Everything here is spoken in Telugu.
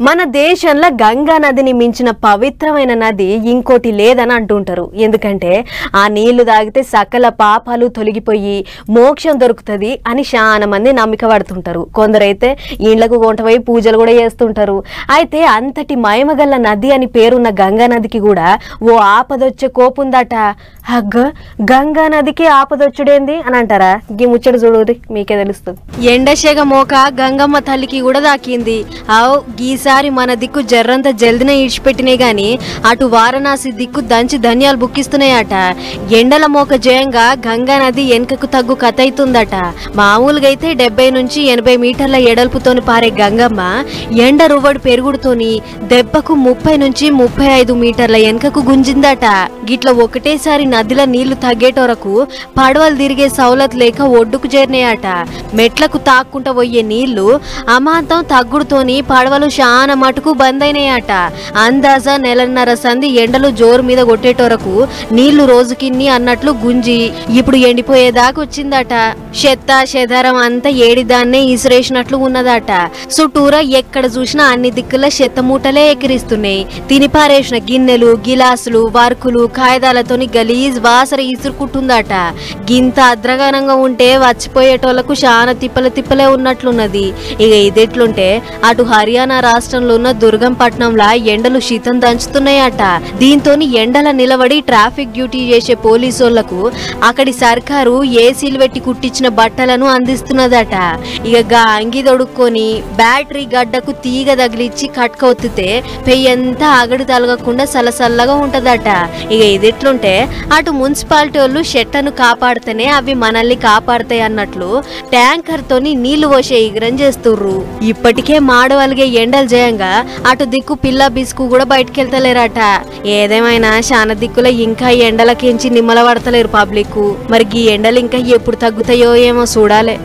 మన దేశంలో గంగా నదిని మించిన పవిత్రమైన నది ఇంకోటి లేదని అంటుంటారు. ఎందుకంటే ఆ నీళ్లు తాగితే సకల పాపాలు తొలగిపోయి మోక్షం దొరుకుతుంది అని చాలా మంది నమ్మిక పడుతుంటారు. కొందరైతే ఇండ్లకు కొంటవై పూజలు కూడా చేస్తుంటారు. అయితే అంతటి మహిమగల నది అని పేరున్న గంగా నదికి కూడా ఓ ఆపదొచ్చే కోపుందట. అగ్గ గంగా నదికి ఆపదొచ్చుడేంది అని అంటారా? గీ ముచ్చట చూడురి, మీకే తెలుస్తుంది. ఎండశేగ మోక గంగమ్మ తల్లికి కూడా దాకింది. ఆవ్ గీసారి మన దిక్కు జర్రంత జల్దినే ఇడిచిపెట్టినాయి గాని అటు వారణాసి దిక్కు దంచి ధన్యాలు బుక్కిస్తున్నాయట. ఎండల మోక జయంగా గంగా నది వెనుకకు తగ్గు కథ అవుతుందట. మామూలుగా అయితే 70 నుంచి 80 మీటర్ల ఎడల్పుతోని పారే గంగమ్మ ఎండ రువ్వడి పెరుగుడుతోని దెబ్బకు 30 నుంచి 35 మీటర్ల వెనుకకు గుంజిందట. గిట్ల ఒకటేసారి నదిలో నీళ్లు తగ్గేటోరకు పడవలు తిరిగే సౌలత్ లేక ఒడ్డుకు చేరినాయట. మెట్లకు తాక్కుంటా పోయే నీళ్లు అమాంతం తగ్గుడుతోని పడవలు చాలా మటుకు బంద్ అయినాయట. అందాజా నెలన్నర సంది ఎండలు జోరు మీద కొట్టేటోరకు నీళ్లు రోజుకిన్ని అన్నట్లు గుంజి ఇప్పుడు ఎండిపోయేదాకా వచ్చిందట. చెత్త చెదారం అంతా ఏడిదాన్నే ఇసిరేసినట్లు ఉన్నదట. చుట్టూరా ఎక్కడ చూసినా అన్ని దిక్కుల చెత్త మూటలే ఎక్కిరిస్తున్నాయి. తినిపారేసిన గిన్నెలు గిలాసులు వర్కులు కాగితాలతోని గలీజ్ వాసర ఇసురుకుంటుందట. గింత అద్రగానంగా ఉంటే వచ్చిపోయేటోళ్లకు చాలా తిప్పలే ఉన్నట్లున్నది. ఇక ఇదెట్లుంటే అటు హర్యానా రాష్ట్రంలో ఉన్న దుర్గంపట్నంలా ఎండలు శీతం దంచుతున్నాయట. దీంతో ఎండల నిలబడి ట్రాఫిక్ డ్యూటీ చేసే పోలీసోళ్లకు అక్కడి సర్కారు ఏసీలు పెట్టి కుట్టించిన బట్టలను అందిస్తున్నదట. ఇక అంగి దొడుక్కొని బ్యాటరీ గడ్డకు తీగ తగిలిచ్చి కట్కొత్తితే పెయ్యంతా అగడు తలగకుండా సలసల్లగా ఉంటదట. ఇక ఇదెట్లుంటే అటు మున్సిపాలిటీ వాళ్ళు షెట్టను కాపాడితేనే అవి మనల్ని కాపాడతాయి అన్నట్లు ట్యాంకర్ తోని నీళ్లు పోసే ఇగరం చేస్తుర్రు. ఇప్పటికే మాడవలిగే ఎండలు జయంగా అటు దిక్కు పిల్ల బిస్కు కూడా బయటకెళ్తలేరట. ఏదేమైనా శాన దిక్కుల ఇంకా ఎండలకించి నిమ్మల పడతలేరు పబ్లిక్. మరి ఈ ఎండలు ఇంకా ఎప్పుడు తగ్గుతాయో ఏమో చూడాలి.